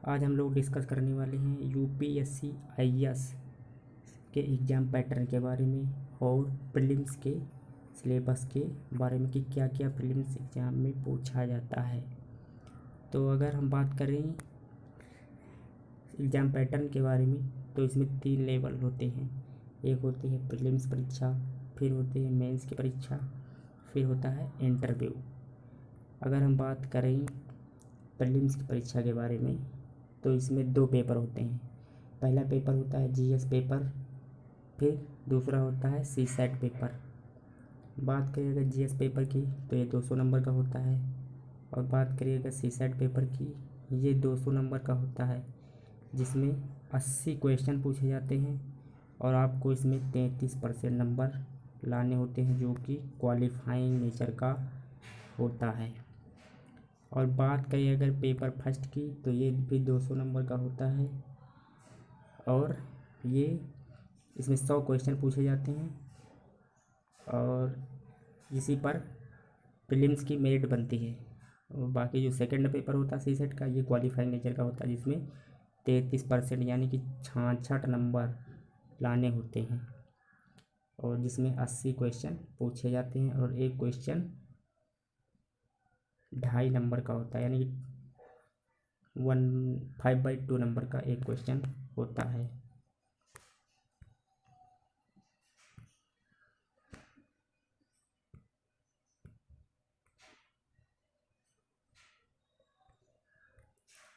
आज हम लोग डिस्कस करने वाले हैं यूपीएससी आईएएस के एग्ज़ाम पैटर्न के बारे में और प्रीलिम्स के सिलेबस के बारे में कि क्या क्या प्रीलिम्स एग्ज़ाम में पूछा जाता है। तो अगर हम बात करें एग्ज़ाम पैटर्न के बारे में तो इसमें 3 लेवल होते हैं। एक होती है प्रीलिम्स परीक्षा, फिर होती है मेंस की परीक्षा, फिर होता है इंटरव्यू। अगर हम बात करें प्रीलिम्स की परीक्षा के बारे में तो इसमें 2 पेपर होते हैं। पहला पेपर होता है जीएस पेपर, फिर दूसरा होता है सीसैट पेपर। बात करें अगर जीएस पेपर की तो ये 200 नंबर का होता है, और बात करिए अगर सीसैट पेपर की, ये 200 नंबर का होता है, जिसमें 80 क्वेश्चन पूछे जाते हैं और आपको इसमें 33% नंबर लाने होते हैं, जो कि क्वालिफाइंग नेचर का होता है। और बात करें अगर पेपर फर्स्ट की तो ये भी 200 नंबर का होता है, और ये इसमें 100 क्वेश्चन पूछे जाते हैं, और इसी पर प्रीलिम्स की मेरिट बनती है। और बाकी जो सेकंड पेपर होता है सीसेट का, ये क्वालिफाइंग नेचर का होता है, जिसमें 33% यानी कि 66 नंबर लाने होते हैं, और जिसमें 80 क्वेश्चन पूछे जाते हैं और एक क्वेश्चन 2.5 नंबर का होता है, यानी कि 5/2 नंबर का एक क्वेश्चन होता है।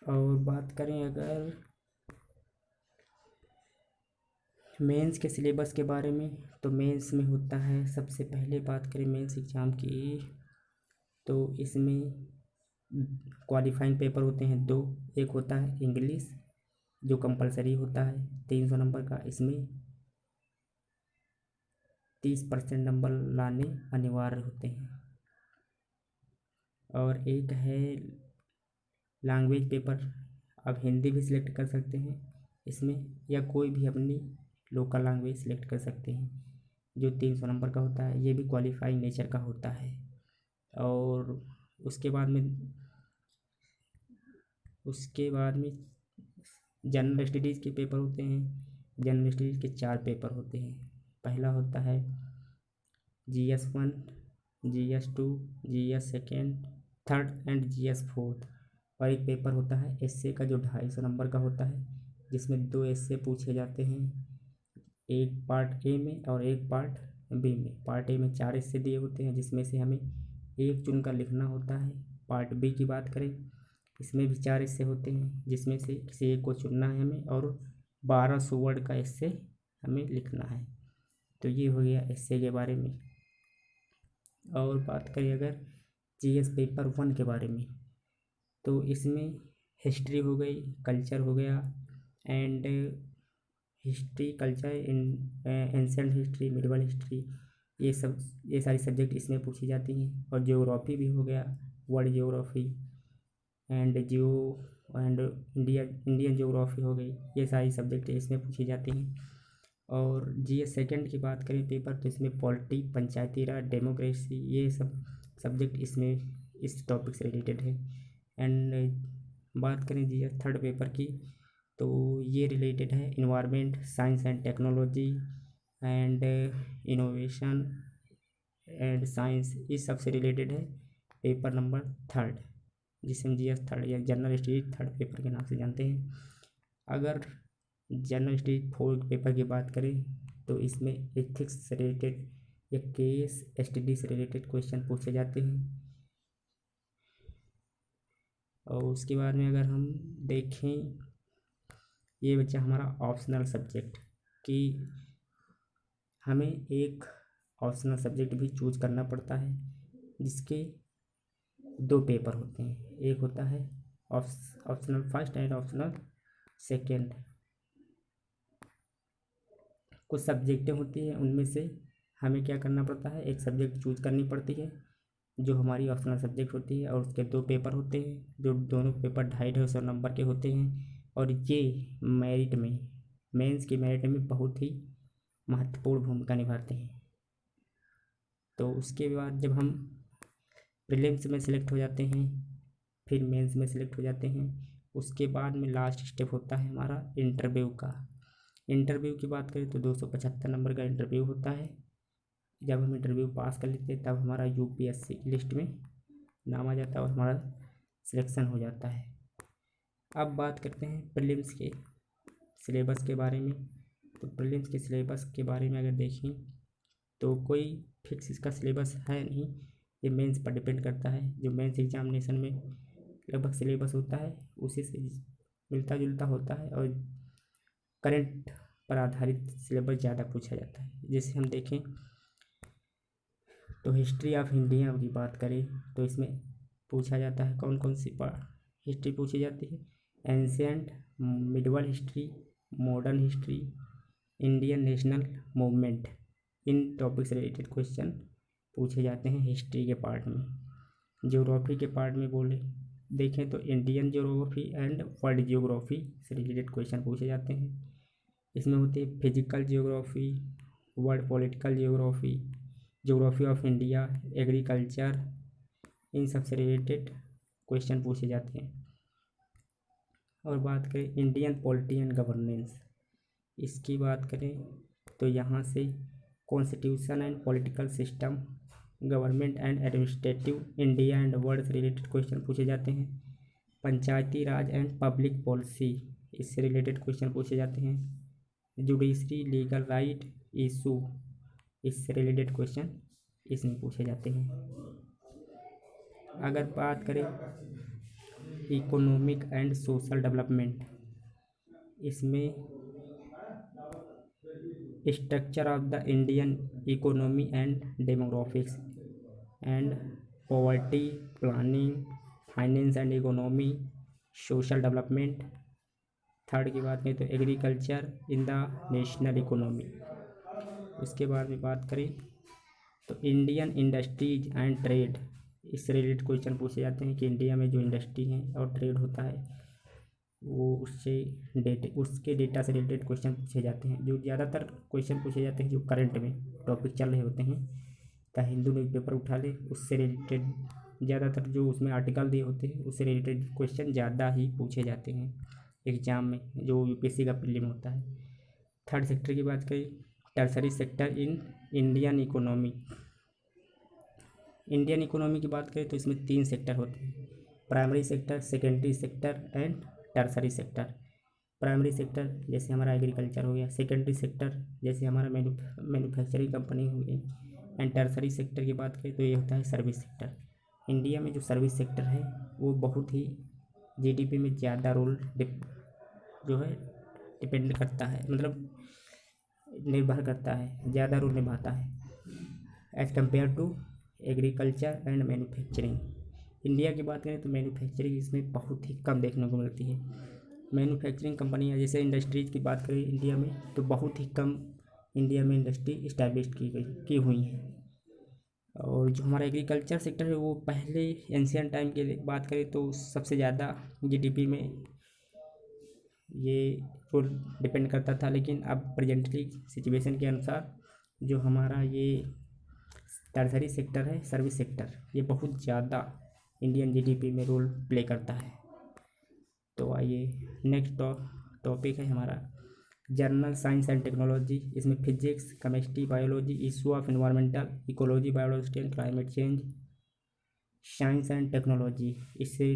और बात करें अगर मेंस के सिलेबस के बारे में तो मेंस में होता है, सबसे पहले बात करें मेंस एग्ज़ाम की तो इसमें क्वालिफाइंग पेपर होते हैं 2। एक होता है इंग्लिश जो कंपलसरी होता है 300 नंबर का, इसमें 30% नंबर लाने अनिवार्य होते हैं। और एक है लैंग्वेज पेपर, आप हिंदी भी सिलेक्ट कर सकते हैं इसमें, या कोई भी अपनी लोकल लैंग्वेज सिलेक्ट कर सकते हैं, जो 300 नंबर का होता है। ये भी क्वालिफाइंग नेचर का होता है। और उसके बाद में जनरल स्टडीज़ के पेपर होते हैं। जनरल स्टडीज़ के 4 पेपर होते हैं। पहला होता है GS1, GS2, GS second, third and GS4। और एक पेपर होता है एसए का जो 250 नंबर का होता है, जिसमें 2 एसए पूछे जाते हैं, एक पार्ट ए में और एक पार्ट बी में। पार्ट ए में 4 एसए दिए होते हैं, जिसमें से हमें एक चुनकर लिखना होता है। पार्ट बी की बात करें, इसमें भी 4 एस्से होते हैं, जिसमें से किसी एक को चुनना है हमें, और 1200 वर्ड का एस्से हमें लिखना है। तो ये हो गया एस्से के बारे में। और बात करें अगर जीएस पेपर 1 के बारे में तो इसमें हिस्ट्री हो गई, कल्चर हो गया, and history, culture, ancient history, medieval history, ये सारी सब्जेक्ट इसमें पूछी जाती हैं। और ज्योग्राफी भी हो गया, world geography and Indian geography हो गई, ये सारी सब्जेक्ट इसमें पूछी जाती हैं। और जीएस सेकंड की बात करें पेपर तो इसमें पॉलिटी, पंचायती राज, डेमोक्रेसी, ये सब सब्जेक्ट इसमें इस टॉपिक से रिलेटेड है। एंड बात करें जीएस थर्ड पेपर की तो ये रिलेटेड है environment, science and technology, and innovation and science, इस सब से रिलेटेड है पेपर नंबर 3, जिसे हम जीएस थर्ड या जनरल स्टडीज थर्ड पेपर के नाम से जानते हैं। अगर जनरल स्टडीज 4 पेपर की बात करें तो इसमें एथिक्स से रिलेटेड या केस स्टडी से रिलेटेड क्वेश्चन पूछे जाते हैं। और उसके बाद में अगर हम देखें, ये बच्चा हमारा ऑप्शनल सब्जेक्ट कि हमें एक ऑप्शनल सब्जेक्ट भी चूज करना पड़ता है, जिसके 2 पेपर होते हैं। एक होता है optional first and optional second. कुछ सब्जेक्टें होती हैं, उनमें से हमें क्या करना पड़ता है, एक सब्जेक्ट चूज करनी पड़ती है जो हमारी ऑप्शनल सब्जेक्ट होती है, और उसके 2 पेपर होते हैं, जो दोनों पेपर 250-250 नंबर के होते हैं। और ये मेरिट में, मेंस की मेरिट में बहुत ही महत्वपूर्ण भूमिका निभाते हैं। तो उसके बाद जब हम प्रीलिम्स में सिलेक्ट हो जाते हैं, फिर मेंस में सिलेक्ट हो जाते हैं, उसके बाद में लास्ट स्टेप होता है हमारा इंटरव्यू का। इंटरव्यू की बात करें तो 275 नंबर का इंटरव्यू होता है। जब हम इंटरव्यू पास कर लेते हैं तब हमारा यूपीएससी लिस्ट में नाम आ जाता है और हमारा सिलेक्शन हो जाता है। अब बात करते हैं प्रीलिम्स के सिलेबस के बारे में। तो प्रीलिम्स के सिलेबस के बारे में अगर देखें तो कोई फिक्स इसका सिलेबस है नहीं, ये मेंस पर डिपेंड करता है। जो मेंस एग्जामिनेशन में लगभग सिलेबस होता है उसी से मिलता जुलता होता है और करंट पर आधारित सिलेबस ज़्यादा पूछा जाता है। जैसे हम देखें तो हिस्ट्री ऑफ इंडिया की बात करें तो इसमें पूछा जाता है कौन कौन सी हिस्ट्री पूछी जाती है। Ancient, medieval history, modern history, Indian national movement, इन टॉपिक से रिलेटेड क्वेश्चन पूछे जाते हैं हिस्ट्री के पार्ट में। ज्योग्राफी के पार्ट में बोले देखें तो Indian geography and world geography से रिलेटेड क्वेश्चन पूछे जाते हैं। इसमें होती है physical geography, world political geography, geography of India, agriculture, इन सब से रिलेटेड क्वेश्चन पूछे जाते हैं। और बात करें इंडियन पॉलिटी एंड गवर्नेंस, इसकी बात करें तो यहाँ से constitution and political system, government and administrative, India and world से रिलेटेड क्वेश्चन पूछे जाते हैं। पंचायती राज एंड पब्लिक पॉलिसी, इससे रिलेटेड क्वेश्चन पूछे जाते हैं। जुडिशरी, लीगल राइट, इशू, इससे रिलेटेड क्वेश्चन इसमें पूछे जाते हैं। अगर बात करें इकोनॉमिक एंड सोशल डेवलपमेंट, इसमें structure of the Indian economy and demographics and poverty planning, finance and economy, social development. Third की बात करें तो agriculture in the national economy. उसके बाद में बात करें तो इंडियन इंडस्ट्रीज एंड ट्रेड, इससे रिलेटेड क्वेश्चन पूछे जाते हैं कि इंडिया में जो इंडस्ट्री है और ट्रेड होता है वो उसके डेटा से रिलेटेड क्वेश्चन पूछे जाते हैं। जो ज़्यादातर क्वेश्चन पूछे जाते हैं जो करंट में टॉपिक चल रहे होते हैं, चाहे हिंदू न्यूज़पेपर उठा ले उससे रिलेटेड ज़्यादातर जो उसमें आर्टिकल दिए होते हैं उससे रिलेटेड क्वेश्चन ज़्यादा ही पूछे जाते हैं एग्ज़ाम में, जो यूपीएससी का प्रीलिम होता है। थर्ड सेक्टर की बात करें, tertiary sector in Indian economy. Indian economy की बात करें तो इसमें 3 सेक्टर होते हैं, primary sector, secondary sector and tertiary sector. Primary sector जैसे हमारा एग्रीकल्चर हो गया, सेकेंडरी सेक्टर जैसे हमारा मैन्युफैक्चरिंग कंपनी हो गई, एंड टर्सरी सेक्टर की बात करें तो ये होता है सर्विस सेक्टर। इंडिया में जो सर्विस सेक्टर है वो बहुत ही जीडीपी में ज़्यादा रोल जो है डिपेंड करता है, मतलब निर्भर करता है, ज़्यादा रोल निभाता है as compare to agriculture and manufacturing. India की बात करें तो मैन्युफैक्चरिंग इसमें बहुत ही कम देखने को मिलती है। मैन्युफैक्चरिंग कंपनियां जैसे इंडस्ट्रीज़ की बात करें इंडिया में तो बहुत ही कम इंडिया में इंडस्ट्री इस्टेब्लिश की हुई हैं। और जो हमारा एग्रीकल्चर सेक्टर है वो पहले एंशियंट टाइम की बात करें तो सबसे ज़्यादा जीडीपी में ये रोल डिपेंड करता था, लेकिन अब प्रेजेंटली सिचुएशन के अनुसार जो हमारा ये टर्सरी सेक्टर है, सर्विस सेक्टर, ये बहुत ज़्यादा इंडियन जीडीपी में रोल प्ले करता है। तो आइए नेक्स्ट टॉपिक है हमारा जनरल साइंस एंड टेक्नोलॉजी। इसमें physics, chemistry, biology, issue of environmental, ecology, biodiversity and climate change, science and technology, इससे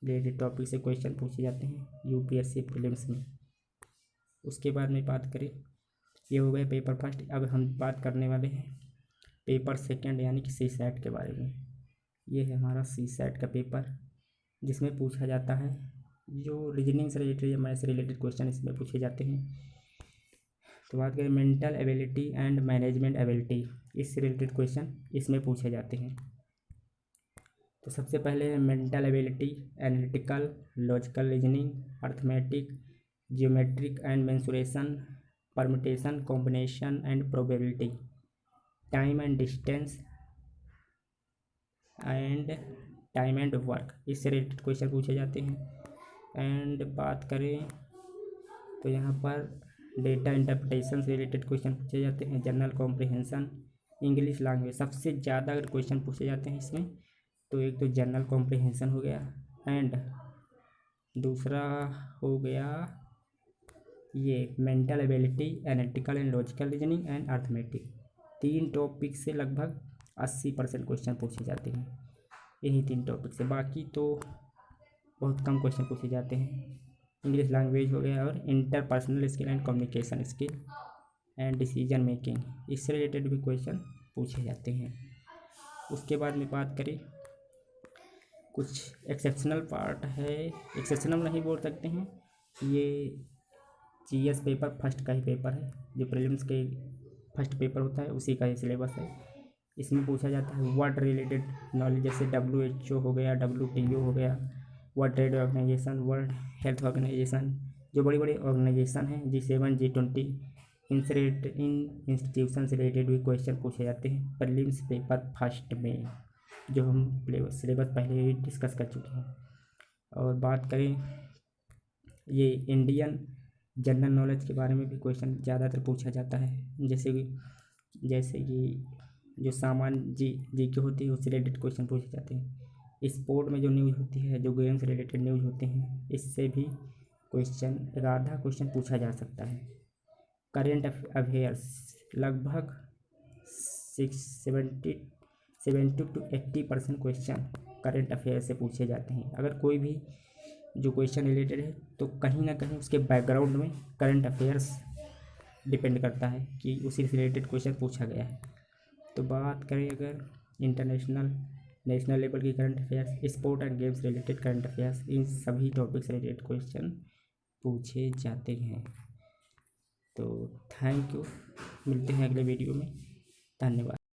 रिलेटेड टॉपिक से क्वेश्चन पूछे जाते हैं यूपीएससी प्रीलिम्स में। उसके बाद में बात करें, ये हो गए पेपर फर्स्ट। अब हम बात करने वाले हैं पेपर सेकंड यानी कि सीसैट के बारे में। ये है हमारा सीसैट का पेपर जिसमें पूछा जाता है जो रीजनिंग से रिलेटेड या मैथ्स से रिलेटेड क्वेश्चन इसमें पूछे जाते हैं। तो बात करें mental ability and management ability, इससे रिलेटेड क्वेश्चन इसमें पूछे जाते हैं। तो सबसे पहले है mental ability, analytical, logical reasoning, arithmetic, geometric and mensuration, permutation, combination and probability, time and distance and time and work, इससे रिलेटेड क्वेश्चन पूछे जाते हैं। एंड बात करें तो यहाँ पर डेटा इंटरप्रिटेशन से रिलेटेड क्वेश्चन पूछे जाते हैं। जनरल कॉम्प्रिहेंशन, इंग्लिश लैंग्वेज, सबसे ज़्यादा अगर क्वेश्चन पूछे जाते हैं इसमें तो एक तो जनरल कॉम्प्रिहेंशन हो गया एंड दूसरा हो गया ये mental ability, analytical and logical reasoning and arithmetic. 3 topic से लगभग 80% क्वेश्चन पूछे जाते हैं इन्हीं 3 टॉपिक से। बाकी तो बहुत कम क्वेश्चन पूछे जाते हैं। इंग्लिश लैंग्वेज हो गया और interpersonal skill and communication skill and decision making, इससे रिलेटेड भी क्वेश्चन पूछे जाते हैं। उसके बाद में बात करें कुछ एक्सेप्शनल पार्ट है, एक्सेप्शनल नहीं बोल सकते हैं, ये जीएस पेपर फर्स्ट का ही पेपर है, जो प्रीलिम्स के फर्स्ट पेपर होता है उसी का ही सिलेबस है। इसमें पूछा जाता है वर्ल्ड रिलेटेड नॉलेज, जैसे WHO हो गया, WTO हो गया, world trade organisation, world health organisation, जो बड़ी बड़ी ऑर्गेनाइजेशन हैं, G7 G20, इन इंस्टीट्यूशन से रिलेटेड भी क्वेश्चन पूछे जाते हैं प्रीलिम्स पेपर फर्स्ट में, जो हम सिलेबस पहले ही डिस्कस कर चुके हैं। और बात करें ये इंडियन जनरल नॉलेज के बारे में भी क्वेश्चन ज़्यादातर पूछा जाता है, जैसे कि जो सामान्य जी के होती है उससे रिलेटेड क्वेश्चन पूछे जाते हैं। स्पोर्ट में जो न्यूज़ होती है, जो गेम से रिलेटेड न्यूज़ होते हैं, इससे भी क्वेश्चन आधा क्वेश्चन पूछा जा सकता है। करेंट अफेयर्स लगभग 70 to 80% क्वेश्चन करेंट अफेयर से पूछे जाते हैं। अगर कोई भी जो क्वेश्चन रिलेटेड है तो कहीं ना कहीं उसके बैकग्राउंड में करंट अफेयर्स डिपेंड करता है कि उसी से रिलेटेड क्वेश्चन पूछा गया है। तो बात करें अगर इंटरनेशनल नेशनल लेवल की current affairs, sport and games related current affairs, इन सभी टॉपिक से रिलेटेड क्वेश्चन पूछे जाते हैं। तो थैंक यू, मिलते हैं अगले वीडियो में, धन्यवाद।